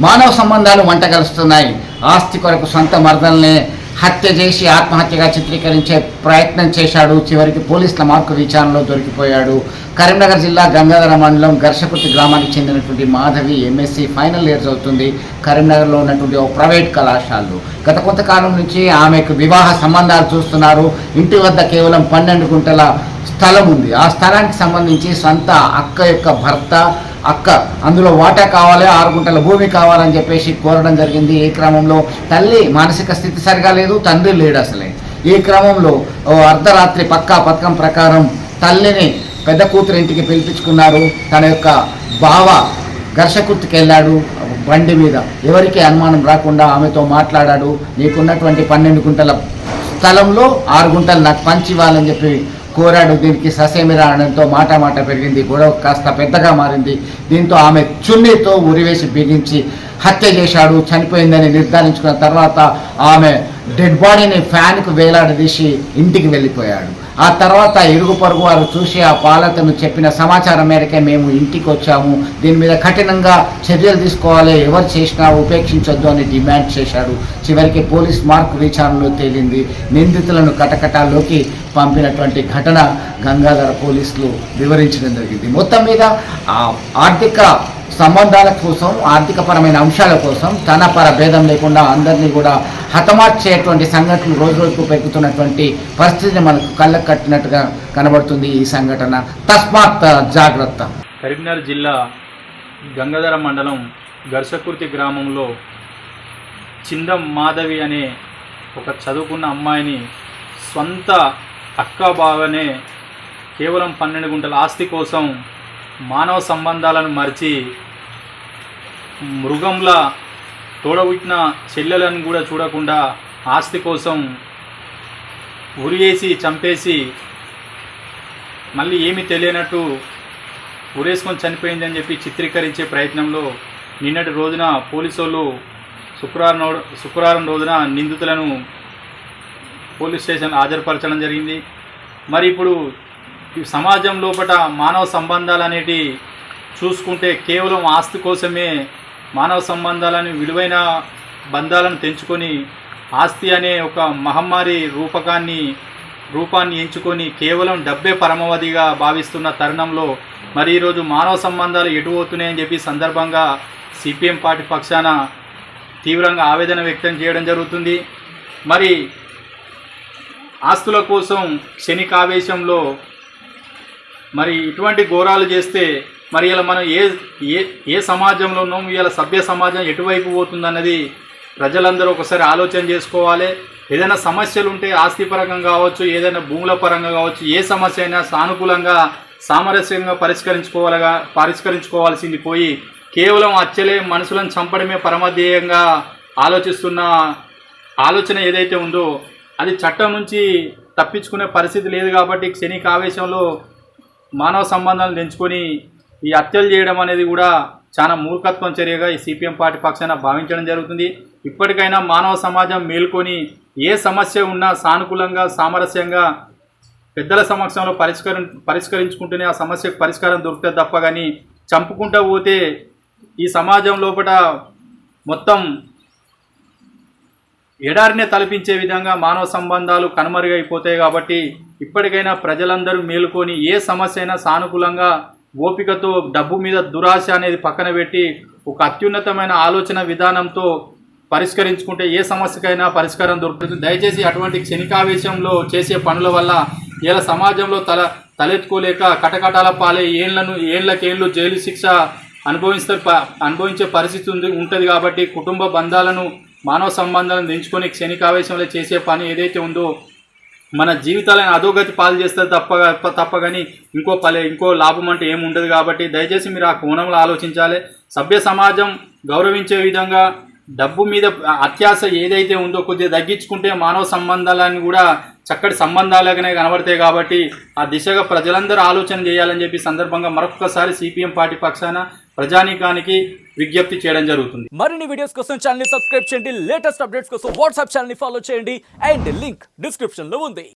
మానవ సంబంధాలు మంటగలుస్తున్నాయి. ఆస్తి కొరకు సొంత మర్దల్ని హత్య చేసి ఆత్మహత్యగా చిత్రీకరించే ప్రయత్నం చేశాడు. చివరికి పోలీసుల మార్కు విచారణలో దొరికిపోయాడు. కరీంనగర్ జిల్లా గంగాధర మండలం ఘర్షకుర్తి గ్రామానికి చెందినటువంటి మాధవి ఎంఎస్సి ఫైనల్ ఇయర్ చదువుతుంది. కరీంనగర్లో ఉన్నటువంటి ఒక ప్రైవేట్ కళాశాలలో గత కొంతకాలం నుంచి ఆమెకు వివాహ సంబంధాలు చూస్తున్నారు. ఇంటి వద్ద కేవలం 12 గుంటల స్థలం ఉంది. ఆ స్థలానికి సంబంధించి సొంత అక్క యొక్క భర్త అక్క అందులో వాటా కావాలి, 6 గుంటల భూమి కావాలని చెప్పేసి కోరడం జరిగింది. ఈ క్రమంలో తల్లి మానసిక స్థితి సరిగా లేదు, తండ్రి లేడు అసలే. ఈ క్రమంలో అర్ధరాత్రి పక్కా పథకం ప్రకారం తల్లిని పెద్ద కూతురు ఇంటికి పిలిపించుకున్నారు. తన యొక్క బావ ఘర్షకుర్తికి వెళ్ళాడు బండి మీద. ఎవరికి అనుమానం రాకుండా ఆమెతో మాట్లాడాడు. నీకున్నటువంటి 12 గుంటల స్థలంలో 6 గుంటలు నాకు పంచి ఇవ్వాలని చెప్పి కోరాడు. దీనికి ససేమిరా అనడంతో మాట పెరిగింది. గొడవ కాస్త పెద్దగా మారింది. దీంతో ఆమె చున్నీతో ఉరివేసి బిగించి హత్య చేశాడు. చనిపోయిందని నిర్ధారించుకున్న తర్వాత ఆమె డెడ్ బాడీని ఫ్యాన్కు వేలాడదీసి ఇంటికి వెళ్ళిపోయాడు. ఆ తర్వాత ఇరుగు పొరుగు వారు చూసి ఆ పాలకును చెప్పిన సమాచారం మేరకే మేము ఇంటికి వచ్చాము. దీని మీద కఠినంగా చర్యలు తీసుకోవాలి, ఎవరు చేసినా ఉపేక్షించొద్దు అని డిమాండ్ చేశాడు. చివరికి పోలీస్ మార్కు విచారణలో తేలింది. నిందితులను కటకటాల్లోకి పంపినటువంటి ఘటన గంగాధర పోలీసులు వివరించడం జరిగింది. మొత్తం మీద ఆర్థిక సంబంధాల కోసం, ఆర్థికపరమైన అంశాల కోసం తన పర భేదం లేకుండా అందరినీ కూడా హతమార్చేటువంటి సంఘటనలు రోజు రోజుకు పెరుగుతున్నటువంటి పరిస్థితిని మనకు కళ్ళకు కట్టినట్టుగా కనబడుతుంది ఈ సంఘటన. తస్మాత్ జాగ్రత్త. కరీంనగర్ జిల్లా గంగాధర మండలం ఘర్షకుర్తి గ్రామంలో చిందం మాధవి అనే ఒక చదువుకున్న అమ్మాయిని సొంత అక్క బావనే కేవలం 12 గుంటల ఆస్తి కోసం మానవ సంబంధాలను మరిచి మృగంలా తోడబుట్టిన చెల్లెలను కూడా చూడకుండా ఆస్తి కోసం ఉరివేసి చంపేసి మళ్ళీ ఏమీ తెలియనట్టు ఉరేసుకొని చనిపోయిందని చెప్పి చిత్రీకరించే ప్రయత్నంలో నిన్నటి రోజున పోలీసు వాళ్ళు శుక్రవారం రోజున నిందితులను పోలీస్ స్టేషన్ హాజరుపరచడం జరిగింది. మరి ఇప్పుడు సమాజం లోపల మానవ సంబంధాలు అనేటి చూసుకుంటే కేవలం ఆస్తి కోసమే మానవ సంబంధాలను విలువైన బంధాలను తెంచుకొని ఆస్తి అనే ఒక మహమ్మారి రూపాన్ని ఎంచుకొని కేవలం డబ్బే పరమావధిగా భావిస్తున్న తరుణంలో మరి ఈరోజు మానవ సంబంధాలు ఎటుపోతున్నాయని చెప్పి సందర్భంగా సిపిఎం పార్టీ పక్షాన తీవ్రంగా ఆవేదన వ్యక్తం చేయడం జరుగుతుంది. మరి ఆస్తుల కోసం క్షణికావేశంలో మరి ఇటువంటి ఘోరాలు చేస్తే మరి ఇలా మనం ఏ సమాజంలో ఉన్నాము, ఇలా సభ్య సమాజం ఎటువైపు పోతుందన్నది ప్రజలందరూ ఒకసారి ఆలోచన చేసుకోవాలి. ఏదైనా సమస్యలు ఉంటే ఆస్తిపరంగా కావచ్చు, ఏదైనా భూముల పరంగా కావచ్చు, ఏ సమస్య అయినా సానుకూలంగా సామరస్యంగా పరిష్కరించుకోవాల్సింది పోయి కేవలం అచ్చలే మనుషులను చంపడమే పరమధ్యేయంగా ఆలోచిస్తున్న ఆలోచన ఏదైతే ఉందో అది చట్టం నుంచి తప్పించుకునే పరిస్థితి లేదు. కాబట్టి క్షణిక ఆవేశంలో మానవ సంబంధాలను తెంచుకొని ఈ హత్యలు చేయడం అనేది కూడా చాలా మూర్ఖత్వం చర్యగా ఈ సిపిఎం పార్టీ పక్షాన భావించడం జరుగుతుంది. ఇప్పటికైనా మానవ సమాజం మేల్కొని ఏ సమస్య ఉన్నా సానుకూలంగా సామరస్యంగా పెద్దల సమక్షంలో పరిష్కరించుకుంటేనే ఆ సమస్యకు పరిష్కారం దొరుకుతుంది తప్ప కానీ చంపుకుంటూ పోతే ఈ సమాజం లోపల మొత్తం ఎడారినే తలపించే విధంగా మానవ సంబంధాలు కనుమరుగైపోతాయి. కాబట్టి ఇప్పటికైనా ప్రజలందరూ మేలుకొని ఏ సమస్య అయినా సానుకూలంగా ఓపికతో డబ్బు మీద దురాశ అనేది పక్కన పెట్టి ఒక అత్యున్నతమైన ఆలోచన విధానంతో పరిష్కరించుకుంటే ఏ సమస్యకైనా పరిష్కారం దొరుకుతుంది. దయచేసి అటువంటి క్షణికావేశంలో చేసే పనుల వల్ల ఇలా సమాజంలో తలెత్తుకోలేక కటకటాల పాలే ఏళ్లకేళ్ళు జైలు శిక్ష అనుభవించే పరిస్థితి ఉంటుంది. కాబట్టి కుటుంబ బంధాలను మానవ సంబంధాలను తెంచుకొని క్షణికావేశంలో చేసే పని ఏదైతే ఉందో మన జీవితాలను అధోగతి పాలు చేస్తుంది తప్ప కానీ ఇంకో లాభం అంటే ఏముండదు. కాబట్టి దయచేసి మీరు ఆ కోణంలో ఆలోచించాలి. సభ్య సమాజం గౌరవించే విధంగా డబ్బు మీద అత్యాశ ఏదైతే ఉందో కొద్దిగా తగ్గించుకుంటే మానవ సంబంధాలను కూడా చక్కటి సంబంధాలుగానే కనబడతాయి. కాబట్టి ఆ దిశగా ప్రజలందరూ ఆలోచన చేయాలని చెప్పి సందర్భంగా మరొకసారి సిపిఎం పార్టీ పక్షాన ప్రజానీకానికి విజ్ఞప్తి చేయడం జరుగుతుంది. మరిన్ని వీడియోస్ కోసం ఛానల్ ని సబ్స్క్రైబ్ చేయండి. లేటెస్ట్ అప్డేట్స్ కోసం వాట్సాప్ ఛానల్ ని ఫాలో చేయండి. అండ్ లింక్ డిస్క్రిప్షన్ లో ఉంది.